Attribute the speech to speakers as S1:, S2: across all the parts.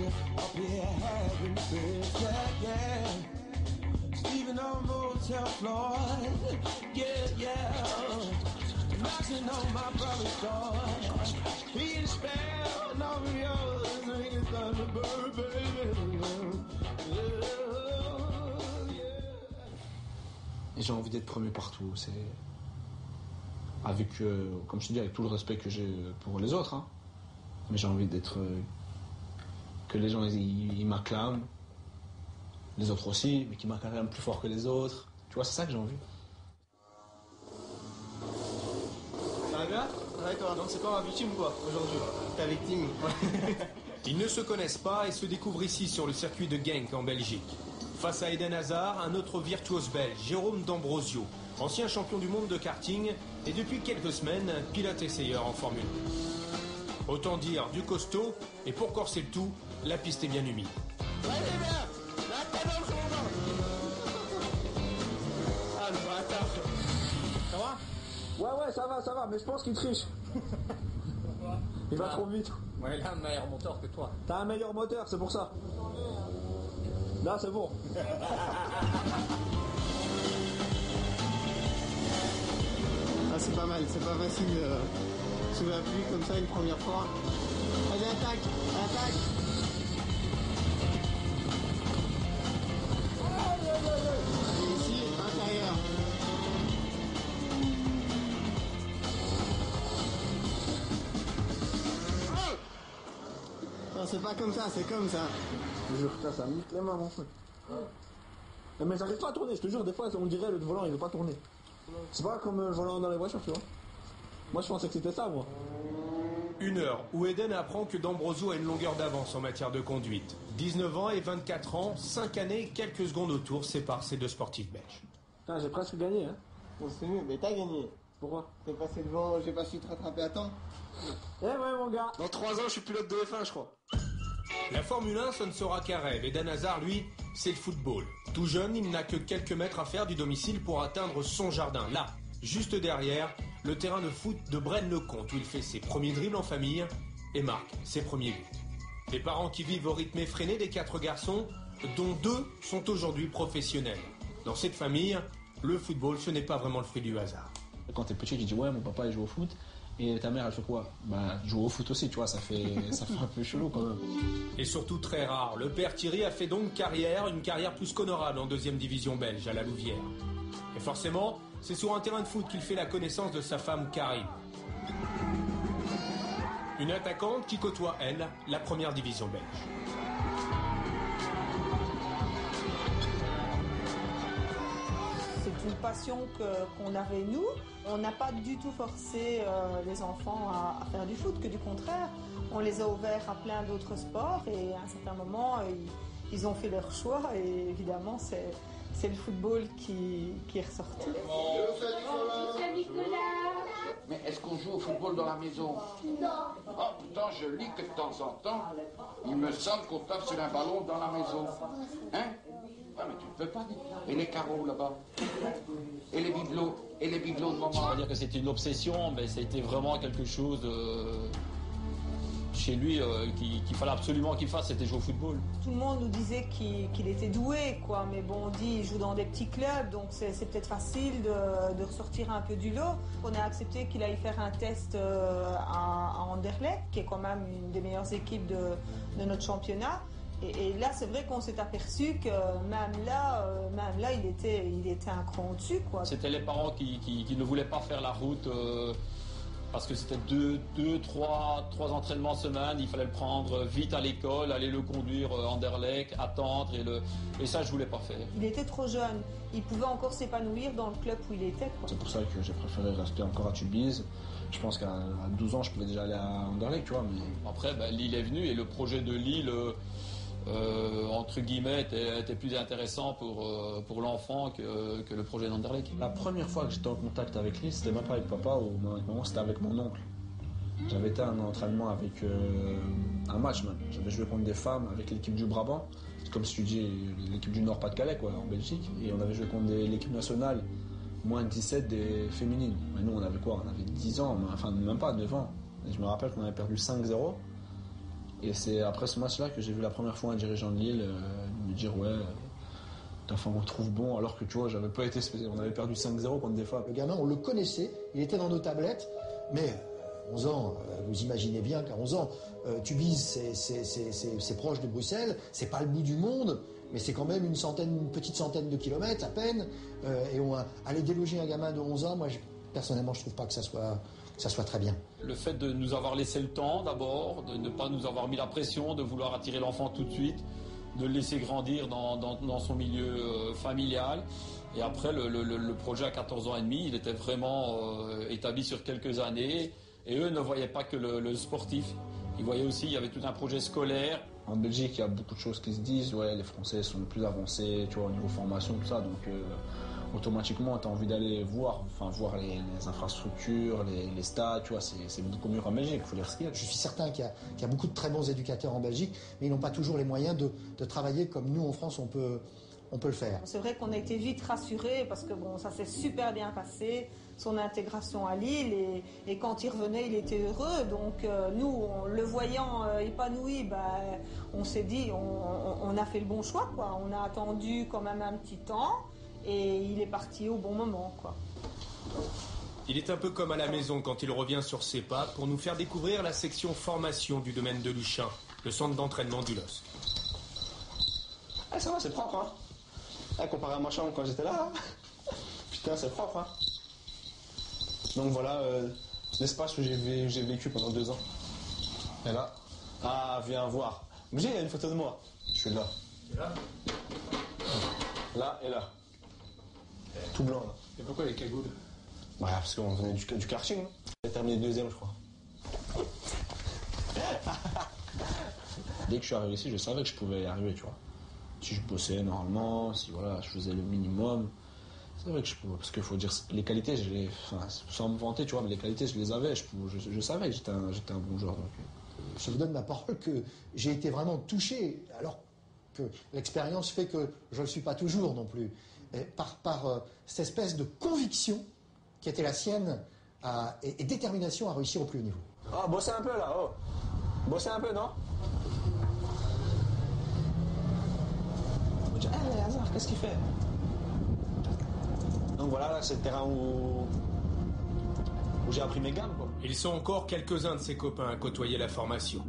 S1: picture up here having sex, yeah. Even on motel floors, yeah. Knocking on my brother's door, being spelled over yours, niggas done the bird, baby.
S2: Et j'ai envie d'être premier partout, c'est avec, comme je te dis, avec tout le respect que j'ai pour les autres, hein. Mais j'ai envie d'être, que les gens ils m'acclament, les autres aussi, mais qu'ils m'acclament plus fort que les autres. Tu vois, c'est ça que j'ai envie.
S3: Ça va bien ? Ouais, toi. Donc c'est pas ma victime quoi, aujourd'hui. Ta victime.
S4: Ils ne se connaissent pas et se découvrent ici sur le circuit de Genk en Belgique. Face à Eden Hazard, un autre virtuose belge, Jérôme D'Ambrosio, ancien champion du monde de karting et depuis quelques semaines, pilote essayeur en Formule 1. Autant dire du costaud, et pour corser le tout, la piste est bien humide.
S3: Ah, le bâtard. Ça va ?
S5: Ouais, ça va, mais je pense qu'il triche. Il va trop vite.
S3: Ouais, il a un meilleur moteur que toi.
S5: T'as un meilleur moteur, c'est pour ça. Là, c'est bon.
S6: Ah, c'est pas mal, c'est pas facile sous la pluie comme ça une première fois. Allez, attaque. Et ici, intérieur. Non, c'est pas comme ça, c'est comme ça.
S5: Je te jure, putain, ça me nique les mains, mon fou. Mais j'arrive pas à tourner, je te jure, des fois, on dirait le volant, il veut pas tourner. C'est pas comme le volant dans les voitures, tu vois. Moi, je pensais que c'était ça, moi.
S4: Une heure où Eden apprend que D'Ambrosio a une longueur d'avance en matière de conduite. 19 ans et 24 ans, 5 années et quelques secondes au tour séparent ces deux sportifs belges.
S5: Putain, j'ai presque gagné, hein.
S6: Bon, c'est mieux, mais t'as gagné.
S5: Pourquoi ?
S6: T'es passé devant, j'ai pas su te rattraper à temps.
S5: Eh ouais, mon gars.
S2: Dans 3 ans, je suis pilote de F1, je crois.
S4: La Formule 1, ce ne sera qu'un rêve. Eden Hazard, lui, c'est le football. Tout jeune, il n'a que quelques mètres à faire du domicile pour atteindre son jardin. Là, juste derrière, le terrain de foot de Braine-le-Comte, où il fait ses premiers dribbles en famille et marque ses premiers buts. Les parents qui vivent au rythme effréné des 4 garçons, dont 2 sont aujourd'hui professionnels. Dans cette famille, le football, ce n'est pas vraiment le fruit du hasard.
S2: Quand t'es petit, tu dis ouais, mon papa il joue au foot. Et ta mère elle fait quoi ? Bah, joue au foot aussi, tu vois, ça fait un peu chelou quand même.
S4: Et surtout très rare, le père Thierry a fait donc une carrière plus qu'honorable en 2e division belge à la Louvière. Et forcément, c'est sur un terrain de foot qu'il fait la connaissance de sa femme Karine. Une attaquante qui côtoie, elle, la 1re division belge.
S7: C'est une passion qu'on avait nous. On n'a pas du tout forcé les enfants à faire du foot, que du contraire. On les a ouverts à plein d'autres sports et à un certain moment, ils ont fait leur choix et évidemment, c'est le football qui est ressorti.
S8: Mais est-ce qu'on joue au football dans la maison ? Non. Oh, pourtant, je lis que de temps en temps, il me semble qu'on tape sur un ballon dans la maison. Hein ? Ah, mais tu ne peux pas dire. Et les carreaux là-bas ? Et les bibelots de maman ?
S9: Je ne vais pas dire que c'était une obsession, mais c'était vraiment quelque chose chez lui qu'il fallait absolument qu'il fasse, c'était jouer au football.
S7: Tout le monde nous disait qu'il était doué, quoi. Mais bon, on dit il joue dans des petits clubs, donc c'est peut-être facile de ressortir un peu du lot. On a accepté qu'il aille faire un test à Anderlecht, qui est quand même une des meilleures équipes de notre championnat. Et là, c'est vrai qu'on s'est aperçu que même là, il était un cran au-dessus, quoi.
S9: C'était les parents qui ne voulaient pas faire la route parce que c'était trois entraînements semaine. Il fallait le prendre vite à l'école, aller le conduire à Anderlecht, attendre et ça, je voulais pas faire.
S7: Il était trop jeune. Il pouvait encore s'épanouir dans le club où il était, quoi.
S2: C'est pour ça que j'ai préféré rester encore à Tubize. Je pense qu'à 12 ans, je pouvais déjà aller à Anderlecht, tu vois. Mais
S9: après, Lille est venu et le projet de Lille. Entre guillemets était plus intéressant pour l'enfant que le projet d'Anderlecht.
S2: La première fois que j'étais en contact avec Lille, c'était même pas avec papa ou avec maman, c'était avec mon oncle. J'avais été à un entraînement avec un match même. J'avais joué contre des femmes avec l'équipe du Brabant, c'est comme si tu dis l'équipe du Nord-Pas-de-Calais quoi, en Belgique, et on avait joué contre l'équipe nationale moins de 17 des féminines. Mais nous on avait quoi ? On avait 10 ans, enfin même pas 9 ans. Et je me rappelle qu'on avait perdu 5-0. Et c'est après ce match-là que j'ai vu la première fois un dirigeant de Lille me dire ouais, enfin on le trouve bon, alors que tu vois, j'avais pas été on avait perdu 5-0 contre des FAP.
S10: Le gamin, on le connaissait, il était dans nos tablettes, mais 11 ans, vous imaginez bien qu'à 11 ans, Tubize, c'est proche de Bruxelles, c'est pas le bout du monde, mais c'est quand même une petite centaine de kilomètres à peine, et aller déloger un gamin de 11 ans, moi personnellement je trouve pas que ça soit très bien.
S9: Le fait de nous avoir laissé le temps d'abord, de ne pas nous avoir mis la pression, de vouloir attirer l'enfant tout de suite, de le laisser grandir dans son milieu familial. Et après, le projet à 14 ans et demi, il était vraiment établi sur quelques années. Et eux ne voyaient pas que le sportif. Ils voyaient aussi, il y avait tout un projet scolaire.
S2: En Belgique, il y a beaucoup de choses qui se disent. Ouais, les Français sont plus avancés, tu vois, au niveau formation, tout ça. Donc, automatiquement, tu as envie d'aller voir les infrastructures, les stades, tu vois, c'est beaucoup mieux qu'en Belgique, il faut dire ce qu'il y a.
S10: Je suis certain qu'il y a beaucoup de très bons éducateurs en Belgique, mais ils n'ont pas toujours les moyens de travailler comme nous en France on peut le faire.
S7: C'est vrai qu'on a été vite rassurés parce que bon, ça s'est super bien passé, son intégration à Lille, et quand il revenait, il était heureux. Donc nous, le voyant épanoui, on s'est dit, on a fait le bon choix, quoi. On a attendu quand même un petit temps. Et il est parti au bon moment, quoi.
S4: Il est un peu comme à la maison quand il revient sur ses pas pour nous faire découvrir la section formation du domaine de Luchin, le centre d'entraînement du LOSC.
S5: Ah, ça va, c'est propre, hein. Comparé à ma chambre quand j'étais là, hein. Putain, c'est propre, hein. Donc voilà l'espace où j'ai vécu pendant 2 ans. Et là, viens voir. Mais il y a une photo de moi. Je suis là.
S4: Et là ?
S5: Là et là. Tout blanc, là.
S4: Et pourquoi les cagoules ?
S5: Ouais, parce qu'on venait du karting. J'ai terminé 2e, je crois.
S2: Dès que je suis arrivé ici, je savais que je pouvais y arriver, tu vois. Si je bossais normalement, si voilà, je faisais le minimum, c'est vrai que je pouvais. Parce qu'il faut dire, les qualités, sans me vanter, tu vois, mais les qualités, je les avais. Je savais que j'étais un bon joueur. Donc.
S10: Je vous donne ma parole que j'ai été vraiment touché, alors que l'expérience fait que je ne le suis pas toujours non plus. Par cette espèce de conviction qui était la sienne et détermination à réussir au plus haut niveau.
S5: Oh, bossez un peu là, oh. Bossez un peu, non? On dit, Hazard, qu'est-ce qu'il fait? Donc voilà, là, c'est le terrain où j'ai appris mes gammes, quoi.
S4: Ils sont encore quelques-uns de ses copains à côtoyer la formation.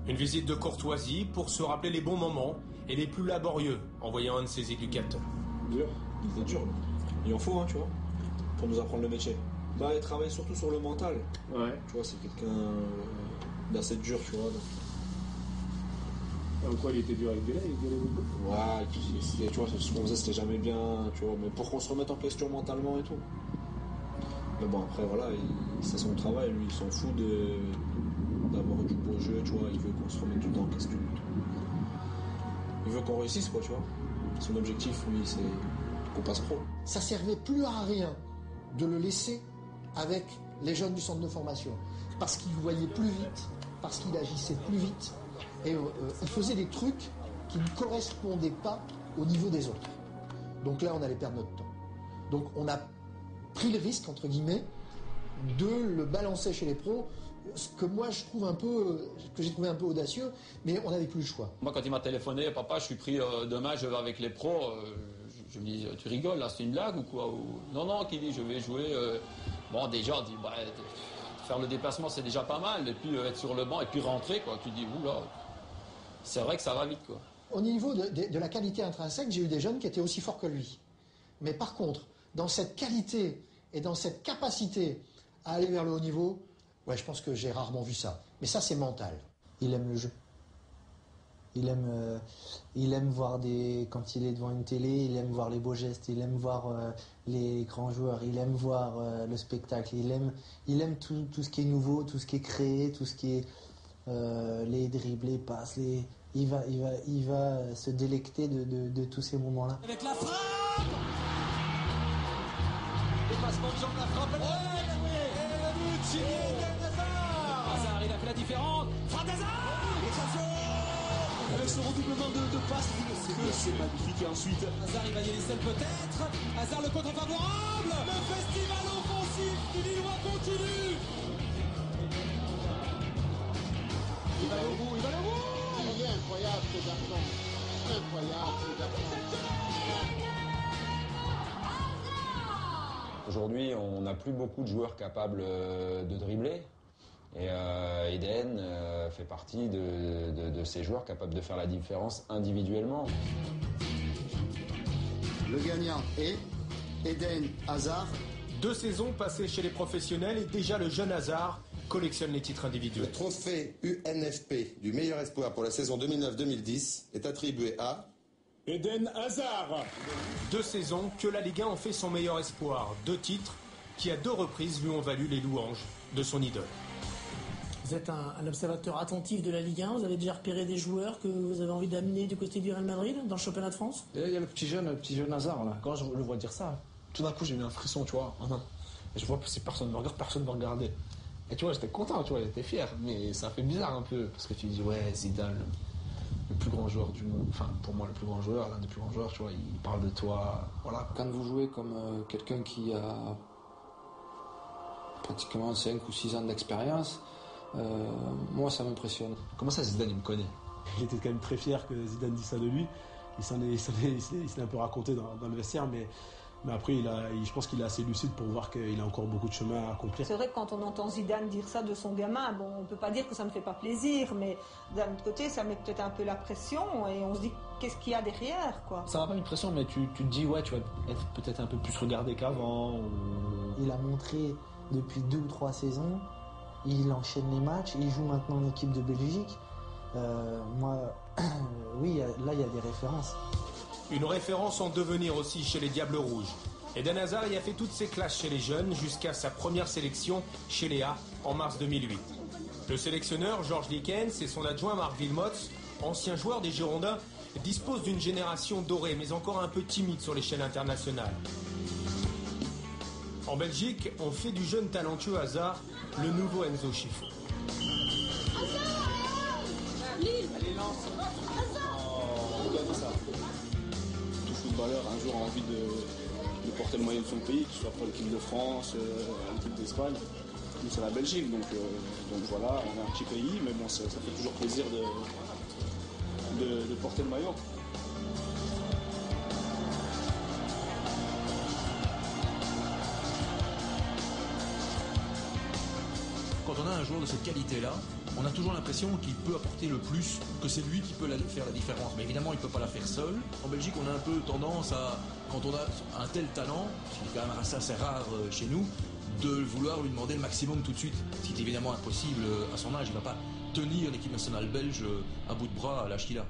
S4: Une visite de courtoisie pour se rappeler les bons moments et les plus laborieux en voyant un de ses éducateurs.
S2: Dur, il était dur. Il en faut, hein, tu vois, pour nous apprendre le métier. Il travaille surtout sur le mental.
S3: Ouais.
S2: Tu vois, c'est quelqu'un d'assez dur, tu vois. Donc.
S3: En quoi il était dur avec Guelet?
S2: Ouais, tu vois, ce qu'on faisait, c'était jamais bien, tu vois, mais pour qu'on se remette en question mentalement et tout. Mais bon, après, voilà, c'est son travail, lui, il s'en fout d'avoir du beau jeu, tu vois, il veut qu'on se remette tout le temps en question. Il veut qu'on réussisse, quoi, tu vois. Son objectif, lui, c'est qu'on passe pro.
S10: Ça servait plus à rien de le laisser avec les jeunes du centre de formation. Parce qu'il voyait plus vite, parce qu'il agissait plus vite. Et il faisait des trucs qui ne correspondaient pas au niveau des autres. Donc là, on allait perdre notre temps. Donc on a pris le risque, entre guillemets, de le balancer chez les pros, ce que moi je trouve que j'ai trouvé un peu audacieux, mais on n'avait plus le choix.
S9: Moi, quand il m'a téléphoné, papa, je suis pris demain, je vais avec les pros. Je me dis, tu rigoles, là, c'est une blague ou quoi? Non, qui dit, je vais jouer. Bon, déjà, on dit, faire le déplacement, c'est déjà pas mal. Et puis être sur le banc et puis rentrer, quoi. Tu dis, oula, c'est vrai que ça va vite, quoi.
S10: Au niveau de la qualité intrinsèque, j'ai eu des jeunes qui étaient aussi forts que lui. Mais par contre, dans cette qualité et dans cette capacité à aller vers le haut niveau, ouais, je pense que j'ai rarement vu ça. Mais ça, c'est mental.
S11: Il aime le jeu. Il aime voir quand il est devant une télé, il aime voir les beaux gestes, il aime voir les grands joueurs, il aime voir le spectacle, il aime tout ce qui est nouveau, tout ce qui est créé, tout ce qui est les dribbles, les passes, il va se délecter de tous ces moments-là.
S1: Avec la frappe, dépassement de jambe, la frappe, et le but signé d'Eden Hazard. Hazard, il a fait la différence. Frappe d'Hazard. Avec ce redoublement de passes, c'est magnifique. Et ensuite, Hazard, il va y aller seul peut-être. Hazard, le contre favorable. Le festival offensif du Lillois continue. Il va au bout,
S12: Aujourd'hui, on n'a plus beaucoup de joueurs capables de dribbler. Et Eden fait partie de ces joueurs capables de faire la différence individuellement.
S13: Le gagnant est Eden Hazard.
S4: 2 saisons passées chez les professionnels et déjà le jeune Hazard collectionne les titres individuels.
S14: Le trophée UNFP du meilleur espoir pour la saison 2009-2010 est attribué à
S15: Eden Hazard.
S4: 2 saisons que la Ligue 1 en fait son meilleur espoir. 2 titres qui à 2 reprises lui ont valu les louanges de son idole.
S16: Vous êtes un observateur attentif de la Ligue 1. Vous avez déjà repéré des joueurs que vous avez envie d'amener du côté du Real Madrid dans le championnat de France?
S2: Il y a le petit jeune Hazard là. Quand je le vois dire ça, tout d'un coup j'ai eu l'impression, tu vois. Et je vois que si personne me regarde, personne ne me regardait. Et tu vois, j'étais content, tu vois, j'étais fier. Mais ça fait bizarre un peu. Parce que tu dis, ouais, Zidane, le plus grand joueur du monde. Enfin, pour moi, le plus grand joueur, l'un des plus grands joueurs, tu vois, il parle de toi. Voilà.
S17: Quand vous jouez comme quelqu'un qui a pratiquement 5 ou 6 ans d'expérience, moi ça m'impressionne.
S2: Comment ça Zidane il me connaît?
S15: Il était quand même très fier que Zidane dise ça de lui. Il s'est un peu raconté dans le vestiaire, mais après je pense qu'il est assez lucide pour voir qu'il a encore beaucoup de chemin à accomplir.
S7: C'est vrai que quand on entend Zidane dire ça de son gamin, bon, on peut pas dire que ça ne fait pas plaisir, mais d'un autre côté ça met peut-être un peu la pression et on se dit qu'est-ce qu'il y a derrière, quoi.
S2: Ça n'a pas une pression, mais tu te dis ouais, tu vas être peut-être un peu plus regardé qu'avant.
S11: Il a montré depuis 2 ou 3 saisons. Il enchaîne les matchs, il joue maintenant en équipe de Belgique. Oui, là il y a des références.
S4: Une référence en devenir aussi chez les Diables Rouges. Eden Hazard y a fait toutes ses classes chez les jeunes jusqu'à sa première sélection chez les A en mars 2008. Le sélectionneur Georges Likens et son adjoint Marc Wilmots, anciens joueurs des Girondins, disposent d'une génération dorée mais encore un peu timide sur l'échelle internationale. En Belgique, on fait du jeune talentueux Hazard le nouveau Enzo Schifo.
S3: Allez, lance.
S15: Regardez ça. Tout footballeur un jour a envie de porter le maillot de son pays, que ce soit pour l'équipe de France, l'équipe d'Espagne. Nous c'est la Belgique, donc voilà, on est un petit pays, mais bon, ça fait toujours plaisir de porter le maillot.
S18: Quand on a un joueur de cette qualité-là, on a toujours l'impression qu'il peut apporter le plus, que c'est lui qui peut faire la différence. Mais évidemment, il ne peut pas la faire seul. En Belgique, on a un peu tendance à, quand on a un tel talent, ce qui est quand même assez rare chez nous, de vouloir lui demander le maximum tout de suite. Ce qui est évidemment impossible à son âge. Il ne va pas tenir l'équipe nationale belge à bout de bras à l'âge qu'il a.